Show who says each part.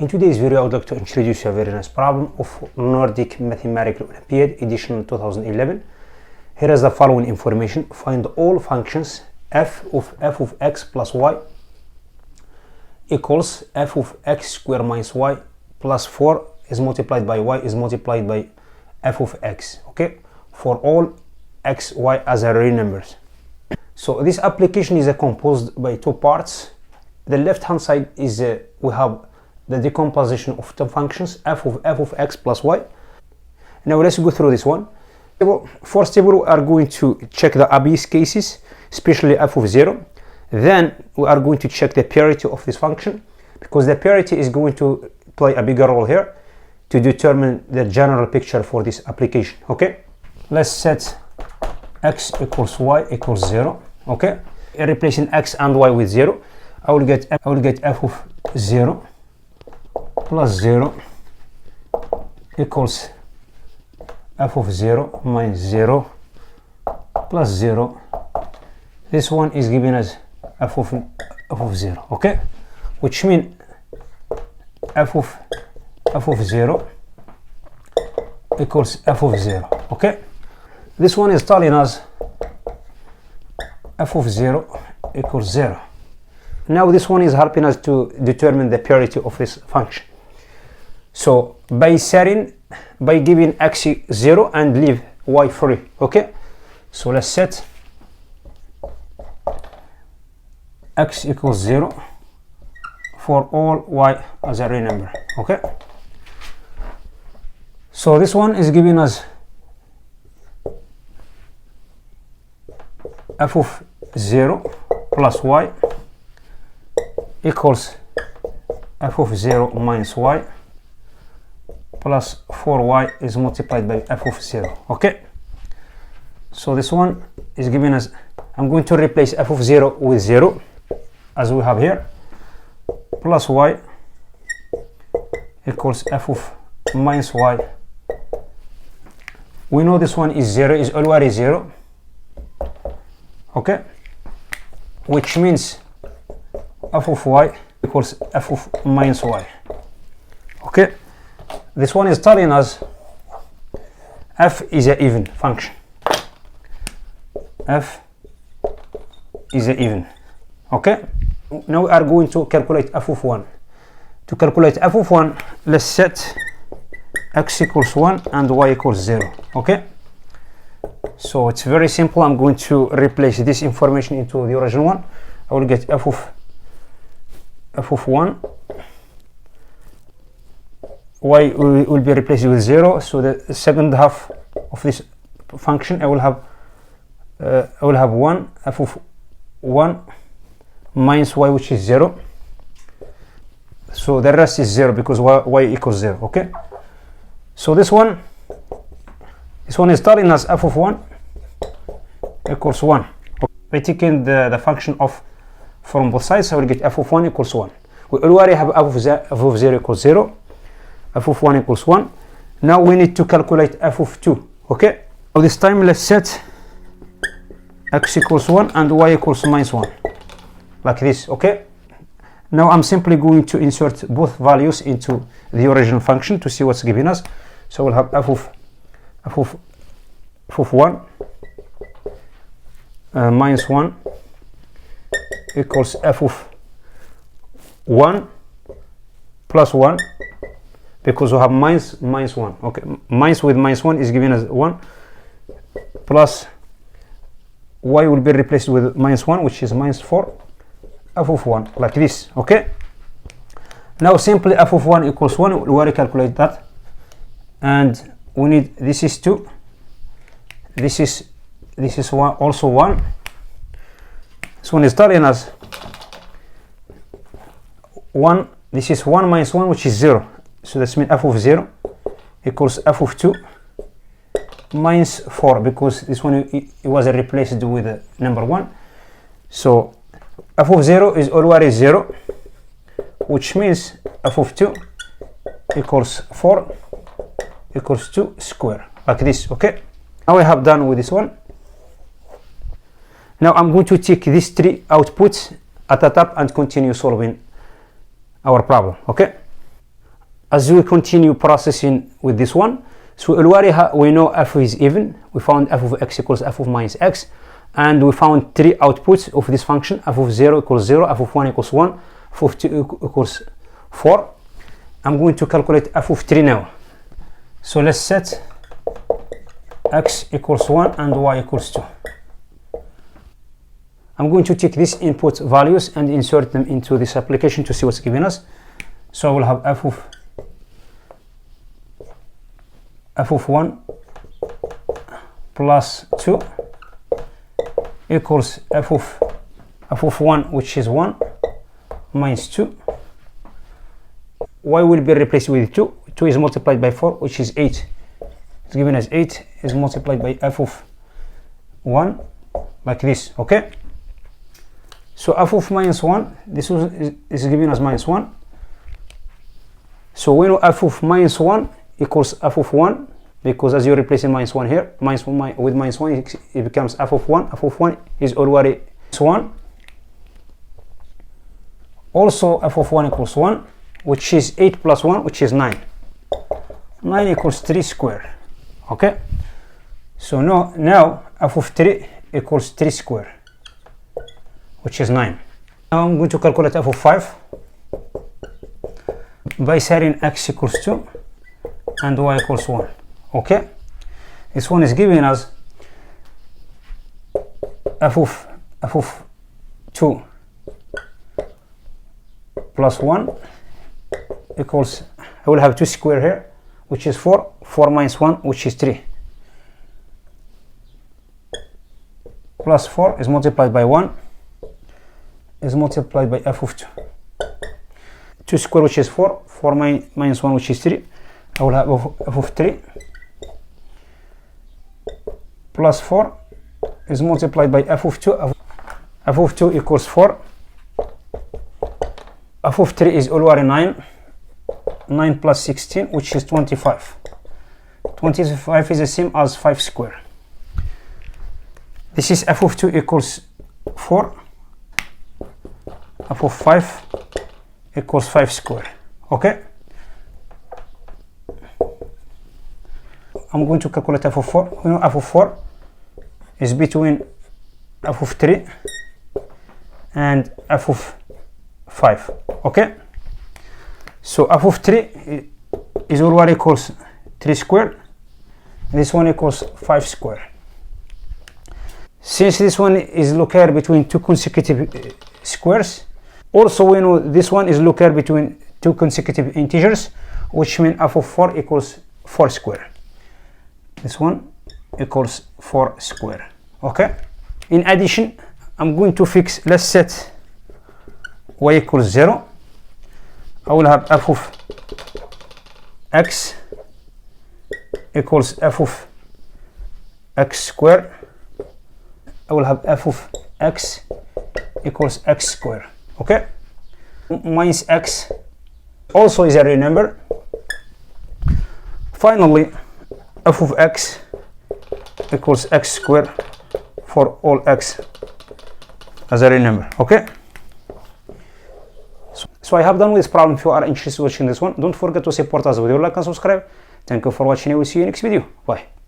Speaker 1: In today's video, I would like to introduce you a very nice problem of Nordic Mathematical Olympiad edition 2011. Here is the following information. Find all functions f of x plus y equals f of x squared minus y plus 4 is multiplied by y is multiplied by f of x, okay, for all x, y as real numbers. So this application is composed by two parts. The left hand side is we have the decomposition of the functions f of x plus y. Now let's go through this one. First of all, we are going to check the abuse cases, especially f of 0. Then we are going to check the parity of this function, because the parity is going to play a bigger role here to determine the general picture for this application. Okay, let's set x equals y equals 0. Okay, replacing x and y with 0, I will get f of 0 plus 0 equals f of 0 minus 0 plus 0. This one is giving us f of 0, okay, which means f of 0 equals f of 0, okay. This one is telling us f of 0 equals 0. Now this one is helping us to determine the parity of this function. So by giving x 0 and leave y free, okay. So let's set x equals 0 for all y as a real number, okay. So this one is giving us f of 0 plus y equals f of 0 minus y plus 4y is multiplied by f of 0, okay. So this one is giving us, I'm going to replace f of 0 with 0 as we have here, plus y equals f of minus y. We know this one is 0, is already 0, okay, which means f of y equals f of minus y, okay. This one is telling us f is an even function. F is an even, okay. Now we are going to calculate f of 1. To calculate f of 1, let's set x equals 1 and y equals 0, okay. So it's very simple. I'm going to replace this information into the original one. I will get f of 1, y will be replaced with 0. So the second half of this function I will have 1 f of 1 minus y, which is 0. So the rest is 0 because y equals 0, okay. So this one is telling us f of 1 equals 1. By taking the function of from both sides, I will get f of 1 equals 1. We already have f of 0 equals 0, f of 1 equals 1. Now we need to calculate f of 2, okay. So this time let's set x equals 1 and y equals minus 1, like this, okay. Now I'm simply going to insert both values into the original function to see what's giving us. So we'll have f of 1 minus 1 equals f of 1 plus 1, because we have minus 1, okay. Minus with minus 1 is giving us 1, plus y will be replaced with minus 1, which is minus 4, f of 1, like this, okay. Now simply f of 1 equals 1, we already calculate that, and we need, this is 2, this is 1, also 1. This one is telling us 1, this is 1 minus 1, which is 0. So that's mean f of 0 equals f of 2 minus 4, because this one it was replaced with number 1. So f of 0 is already 0, which means f of 2 equals 4 equals 2 square, like this, okay. Now I have done with this one. Now I'm going to take these three outputs at the top and continue solving our problem, okay. as we continue processing with this one, so we know f is even. We found f of x equals f of minus x, and we found three outputs of this function: f of 0 equals 0, f of 1 equals 1, f of 2 equals 4. I'm going to calculate f of 3 now. So let's set x equals 1 and y equals 2. I'm going to take these input values and insert them into this application to see what's given us. So I will have f of 1 plus 2 equals f of 1, which is 1, minus 2. Y will be replaced with 2. 2 is multiplied by 4, which is 8. It's given as 8 is multiplied by f of 1, like this. Okay. So f of minus 1, this is given as minus 1. So we know f of minus 1 equals f of 1, because as you're replacing minus 1 here, with minus 1, it becomes f of 1. F of 1 is already 1. Also, f of 1 equals 1, which is 8 plus 1, which is 9. 9 equals 3 square. Okay? So now f of 3 equals 3 square, which is 9. Now I'm going to calculate f of 5 by setting x equals 2 and y equals 1. Okay? This one is giving us f of 2 plus 1 equals, I will have 2 square here, which is 4. 4 minus 1, which is 3. Plus 4 is multiplied by 1, is multiplied by f of 2. 2 square, which is 4. 4 minus 1, which is 3. I will have f of 3 plus 4 is multiplied by f of 2. F of 2 equals 4. F of 3 is already 9. 9 plus 16, which is 25. 25 is the same as 5 square. This is f of 2 equals 4. F of 5 equals 5 square. Okay? I'm going to calculate f of 4. You know, f of 4 is between f of 3 and f of 5. Okay? So f of 3 is already equals 3 square. This one equals 5 square. Since this one is located between two consecutive squares, also we know this one is located between two consecutive integers, which means f of 4 equals 4 square. This one equals 4 square. Okay? In addition, I'm going to fix, let's set y equals 0. I will have f of x equals f of x square. I will have f of x equals x square. Okay? Minus x also is a real number. Finally, f of x equals x square for all x as a real number. Okay? So I have done with this problem. If you are interested in watching this one, don't forget to support us with your like and subscribe. Thank you for watching. I will see you next video. Bye.